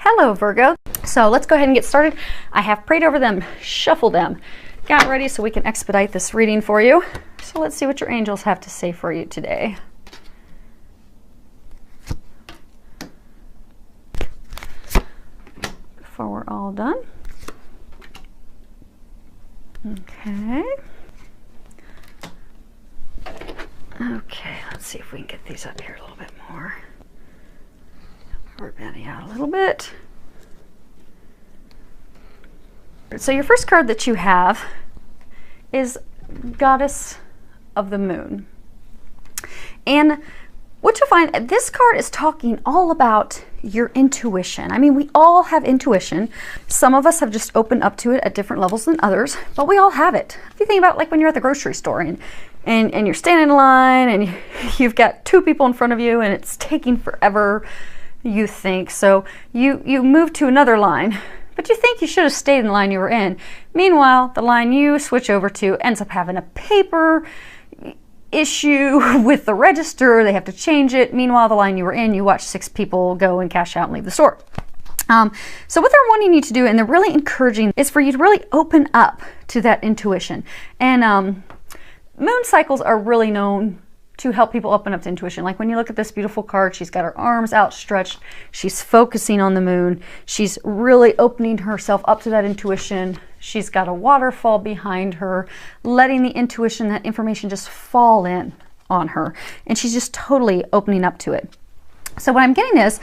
Hello, Virgo. So let's go ahead and get started. I have prayed over them, shuffled them, got ready so we can expedite this reading for you. So let's see what your angels have to say for you today. Before we're all done. Okay. Okay, let's see if we can get these up here a little bit more. We're bending out a little bit. So your first card that you have is Goddess of the Moon. And what you'll find, this card is talking all about your intuition. I mean, we all have intuition. Some of us have just opened up to it at different levels than others, but we all have it. If you think about like when you're at the grocery store and you're standing in line and you've got two people in front of you and it's taking forever, you think. So you move to another line, but you think you should have stayed in the line you were in. Meanwhile, the line you switch over to ends up having a paper issue with the register. They have to change it. Meanwhile, the line you were in, you watch 6 people go and cash out and leave the store. So what they're wanting you to do, and they're really encouraging, is for you to really open up to that intuition. And moon cycles are really known to help people open up to intuition. Like when you look at this beautiful card, she's got her arms outstretched. She's focusing on the moon. She's really opening herself up to that intuition. She's got a waterfall behind her, letting the intuition, that information just fall in on her. And she's just totally opening up to it. So what I'm getting is,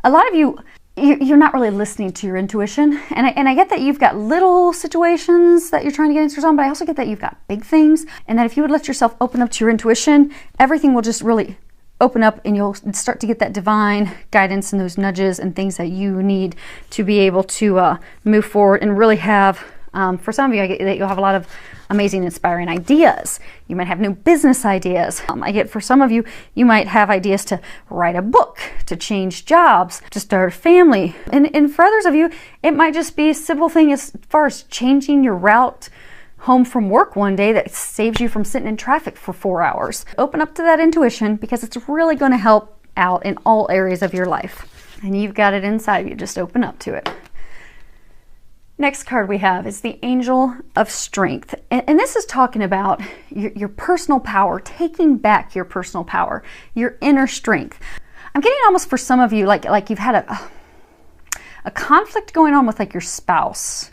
a lot of you're not really listening to your intuition. And I get that you've got little situations that you're trying to get answers on, but I also get that you've got big things. And that if you would let yourself open up to your intuition, everything will just really open up and you'll start to get that divine guidance and those nudges and things that you need to be able to move forward and really have, for some of you, I get that you'll have a lot of amazing, inspiring ideas. You might have new business ideas. I get for some of you, you might have ideas to write a book, to change jobs, to start a family. And for others of you, it might just be a simple thing as far as changing your route home from work one day that saves you from sitting in traffic for 4 hours. Open up to that intuition because it's really going to help out in all areas of your life. And you've got it inside you. Just open up to it. Next card we have is the Angel of Strength. And this is talking about your personal power, taking back your personal power, your inner strength. I'm getting almost for some of you like you've had a conflict going on with like your spouse.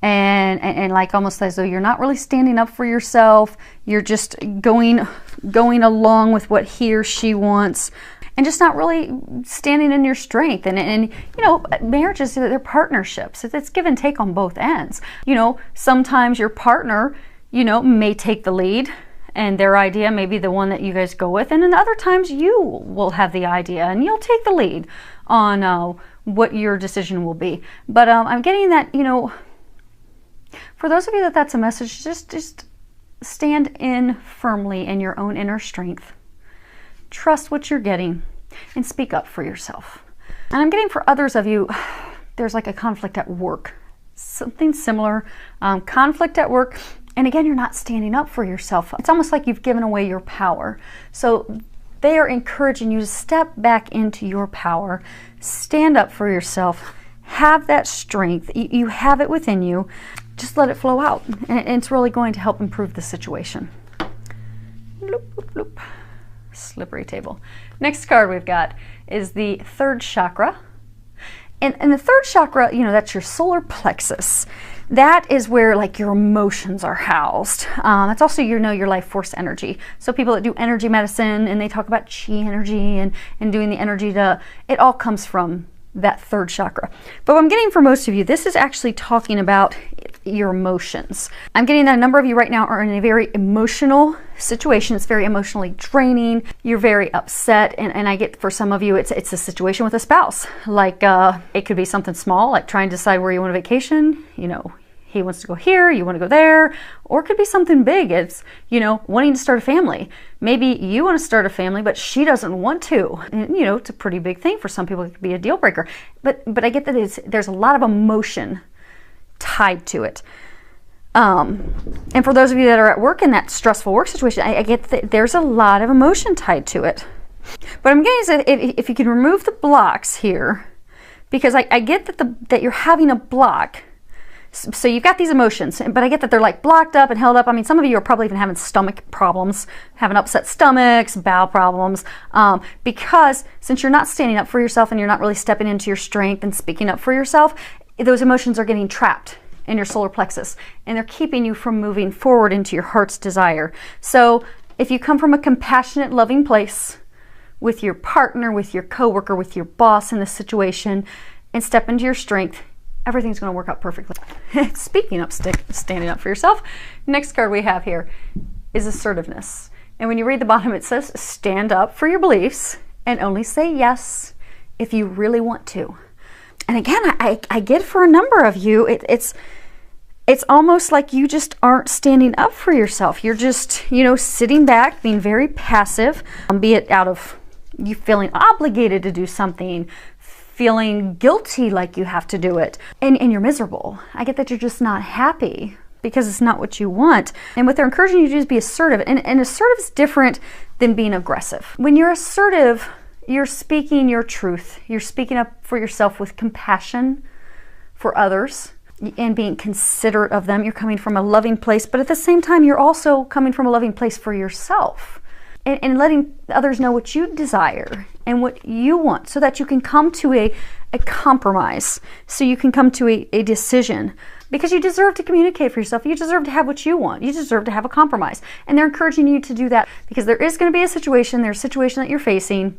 And like almost as though you're not really standing up for yourself. You're just going along with what he or she wants. And just not really standing in your strength. And you know, marriages, they're partnerships. It's give and take on both ends. You know, sometimes your partner, you know, may take the lead and their idea may be the one that you guys go with. And then other times you will have the idea and you'll take the lead on what your decision will be. But I'm getting that, you know, for those of you that's a message, just stand in firmly in your own inner strength. Trust what you're getting and speak up for yourself. And I'm getting for others of you, there's like a conflict at work, something similar, conflict at work. And again, you're not standing up for yourself. It's almost like you've given away your power. So they are encouraging you to step back into your power, stand up for yourself, have that strength. You have it within you. Just let it flow out. And it's really going to help improve the situation. Bloop, bloop, bloop. Slippery table. Next card we've got is the third chakra. And the third chakra, you know, that's your solar plexus. That is where like your emotions are housed. That's also, you know, your life force energy. So people that do energy medicine and they talk about chi energy and doing the energy it all comes from that third chakra. But what I'm getting for most of you, this is actually talking about your emotions. I'm getting that a number of you right now are in a very emotional situation. It's very emotionally draining. You're very upset. And I get for some of you, it's a situation with a spouse. Like it could be something small, like trying to decide where you want to vacation. You know, he wants to go here, you want to go there. Or it could be something big. It's, you know, wanting to start a family. Maybe you want to start a family, but she doesn't want to. And, you know, it's a pretty big thing. For some people, it could be a deal breaker. But I get that there's a lot of emotion tied to it. And for those of you that are at work in that stressful work situation, I get that there's a lot of emotion tied to it. But I'm getting is that if you can remove the blocks here, because I get that you're having a block. So you've got these emotions, but I get that they're like blocked up and held up. I mean, some of you are probably even having stomach problems, having upset stomachs, bowel problems, because since you're not standing up for yourself and you're not really stepping into your strength and speaking up for yourself, those emotions are getting trapped in your solar plexus, and they're keeping you from moving forward into your heart's desire. So if you come from a compassionate, loving place with your partner, with your coworker, with your boss in this situation, and step into your strength, everything's going to work out perfectly. Speaking up, standing up for yourself, next card we have here is assertiveness. And when you read the bottom, it says stand up for your beliefs and only say yes if you really want to. And again, I get for a number of you, it's almost like you just aren't standing up for yourself. You're just, you know, sitting back, being very passive, be it out of you feeling obligated to do something, feeling guilty like you have to do it, and you're miserable. I get that you're just not happy because it's not what you want. And what they're encouraging you to do is be assertive. And assertive is different than being aggressive. When you're assertive, you're speaking your truth. You're speaking up for yourself with compassion for others and being considerate of them. You're coming from a loving place, but at the same time, you're also coming from a loving place for yourself. And letting others know what you desire and what you want so that you can come to a compromise, so you can come to a decision, because you deserve to communicate for yourself. You deserve to have what you want. You deserve to have a compromise. And they're encouraging you to do that because there is going to be a situation, there's a situation that you're facing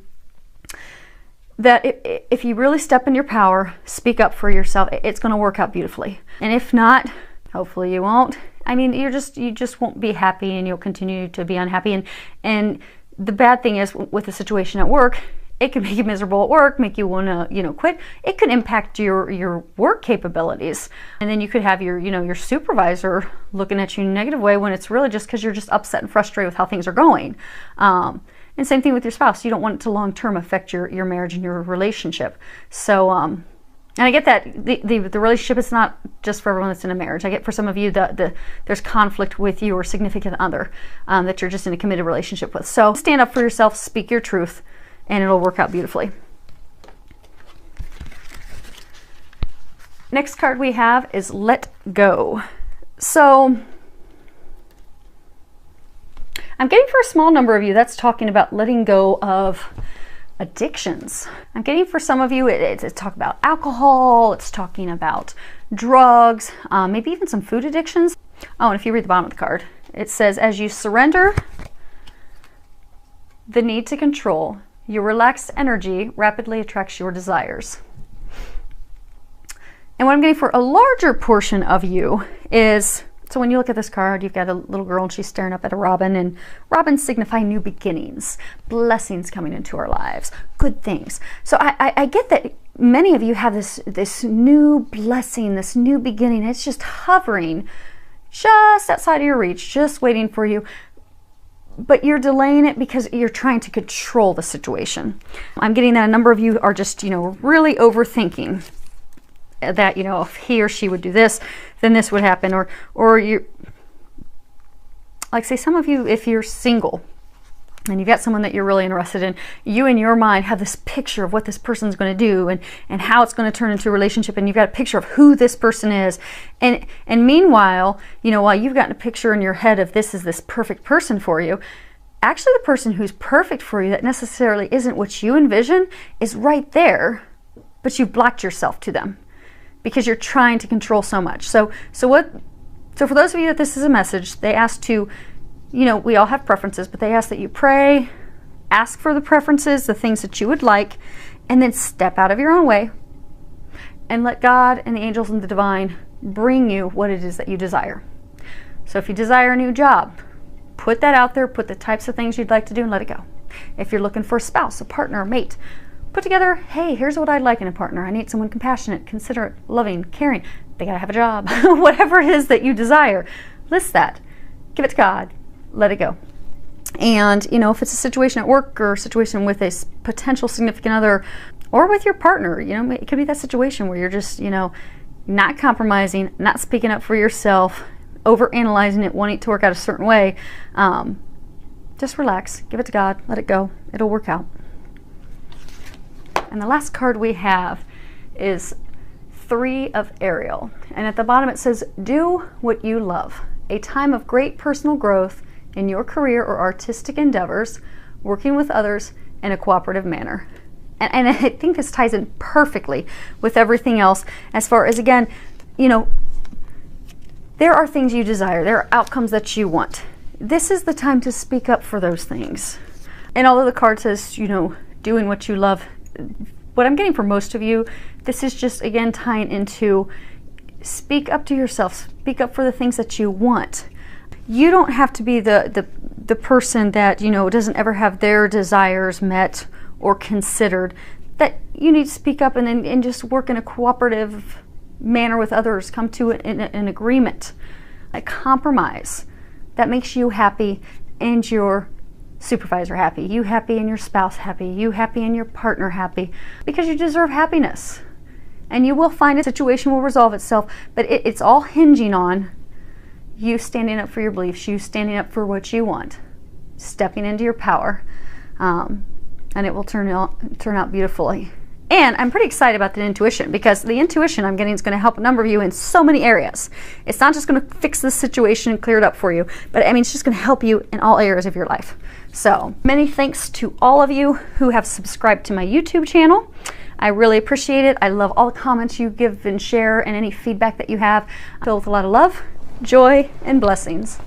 that if you really step in your power, speak up for yourself, it's going to work out beautifully. And if not, hopefully you won't. I mean, you just won't be happy, and you'll continue to be unhappy. And the bad thing is with the situation at work, it can make you miserable at work, make you want to, you know, quit. It could impact your work capabilities. And then you could have your supervisor looking at you in a negative way when it's really just because you're just upset and frustrated with how things are going. And same thing with your spouse. You don't want it to long-term affect your marriage and your relationship. So, and I get that the relationship is not just for everyone that's in a marriage. I get for some of you there's conflict with your significant other that you're just in a committed relationship with. So stand up for yourself, speak your truth, and it'll work out beautifully. Next card we have is let go. So I'm getting for a small number of you that's talking about letting go of addictions. I'm getting for some of you, it's talk about alcohol, it's talking about drugs, maybe even some food addictions. Oh, and if you read the bottom of the card, it says, as you surrender the need to control, your relaxed energy rapidly attracts your desires. And what I'm getting for a larger portion of you is, so when you look at this card, you've got a little girl and she's staring up at a robin, and robins signify new beginnings, blessings coming into our lives, good things. So I get that many of you have this new blessing, this new beginning. It's just hovering just outside of your reach, just waiting for you. But you're delaying it because you're trying to control the situation. I'm getting that a number of you are just, really overthinking that, if he or she would do this, then this would happen. Or you, like say some of you, if you're single and you've got someone that you're really interested in, you in your mind have this picture of what this person's going to do and how it's going to turn into a relationship, and you've got a picture of who this person is. And meanwhile, while you've gotten a picture in your head of this is this perfect person for you, actually the person who's perfect for you that necessarily isn't what you envision is right there, but you've blocked yourself to them because you're trying to control so much. So for those of you that this is a message, they ask to, we all have preferences, but they ask that you pray, ask for the preferences, the things that you would like, and then step out of your own way and let God and the angels and the divine bring you what it is that you desire. So if you desire a new job, put that out there, put the types of things you'd like to do and let it go. If you're looking for a spouse, a partner, a mate, put together, hey, here's what I'd like in a partner. I need someone compassionate, considerate, loving, caring. They gotta have a job. Whatever it is that you desire, list that. Give it to God. Let it go. And, if it's a situation at work or a situation with a potential significant other or with your partner, it could be that situation where you're just, not compromising, not speaking up for yourself, overanalyzing it, wanting it to work out a certain way. Just relax. Give it to God. Let it go. It'll work out. And the last card we have is 3 of Ariel. And at the bottom it says, do what you love. A time of great personal growth in your career or artistic endeavors, working with others in a cooperative manner. And I think this ties in perfectly with everything else as far as, again, you know, there are things you desire. There are outcomes that you want. This is the time to speak up for those things. And although the card says, you know, doing what you love, what I'm getting for most of you, this is just, again, tying into speak up to yourself. Speak up for the things that you want. You don't have to be the person that, you know, doesn't ever have their desires met or considered. That you need to speak up and just work in a cooperative manner with others. Come to an agreement, a compromise that makes you happy and your supervisor happy, you happy and your spouse happy, you happy and your partner happy, because you deserve happiness. And you will find a situation will resolve itself, but it's all hinging on you standing up for your beliefs, you standing up for what you want, stepping into your power, and it will turn out beautifully. And I'm pretty excited about the intuition, because the intuition I'm getting is going to help a number of you in so many areas. It's not just going to fix this situation and clear it up for you, but I mean, it's just going to help you in all areas of your life. So many thanks to all of you who have subscribed to my YouTube channel. I really appreciate it. I love all the comments you give and share, and any feedback that you have. Filled with a lot of love, joy, and blessings.